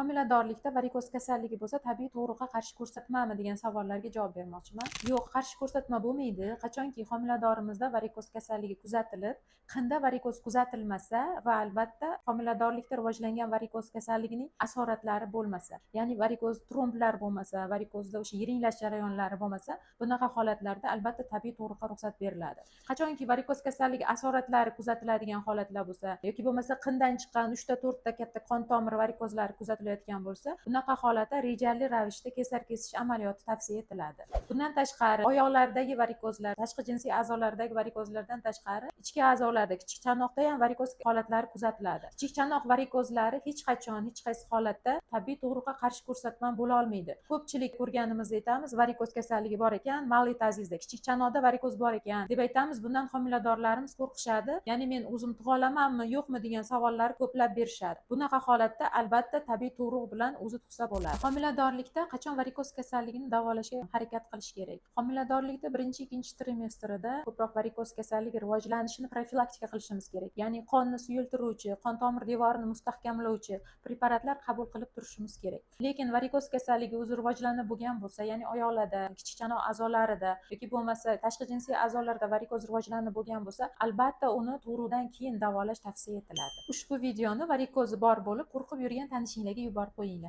Homiladorlikda varikoz kasalligi bo'lsa, tabiiy tug'ruqqa qarshi ko'rsatmami degan savollarga javob bermoqchiman. Yo'q, qarshi ko'rsatma bo'lmaydi. Qachonki homiladorimizda varikoz kasalligi kuzatilib, qinda varikoz kuzatilmasa va albatta homiladorlikda rivojlangan varikoz kasalligining asoratlari bo'lmasa, ya'ni varikoz tromblar bo'lmasa, varikozda o'sha yiringlash jarayonlari bo'lmasa, bunaqa holatlarda albatta tabiiy tug'ruqqa ruxsat beriladi. Qachonki varikoz kasalligi asoratlari kuzatiladigan holatlar bo'lsa yoki bo'lmasa qindan chiqqan 3 ta 4 ta katta qon tomir varikozlari kuzatilayotgan bo'lsa, bunaqa holatda rejali ravishda kesar kesish amaliyoti tavsiya etiladi. Bundan tashqari, oyoqlardagi varikozlar, tashqi jinsiy a'zolardagi varikozlardan tashqari, ichki a'zolarda, kichik chanoqda ham varikoz holatlari kuzatiladi. Kichik chanoq varikozlari hech qachon, hech qaysi holatda tabiiy tug'ruqqa qarshi ko'rsatma bo'la olmaydi. Ko'pchilik ko'rganimizda aytamiz, varikoz kasalligi bor ekan, malitazizda, kichik chanoqda varikoz bor ekan deb aytamiz. Bundan homiladorlarimiz qo'rqishadi. Ya'ni men o'zim tug'a olamanmi, yo'qmi degan savollar ko'plab berishadi. Bunaqa holatda albatta tabiiy tug'ruq bilan o'zi tug'sa bo'ladi. Homiladorlikda qachon varikoz kasalligini davolashga harakat qilish kerak? Homiladorlikda 1-2 trimestrida ko'proq varikoz kasalligi rivojlanishini profilaktika qilishimiz kerak. Ya'ni qonni suyultiruvchi, qon tomir devorini mustahkamlovchi preparatlar qabul qilib turishimiz kerak. Lekin varikoz kasalligi o'zi rivojlanib bo'lgan bo'lsa, ya'ni oyoqlarda, kichik chanoq a'zolarida yoki bo'lmasa tashqi jinsiy a'zolarda varikoz rivojlanib bo'lgan bo'lsa, albatta uni tug'ruqdan keyin davolash tavsiya etiladi. Ushbu videoni varikozi bor bo'lib qo'rqib yurgan tanishinglarga yuborib qo'yinglar.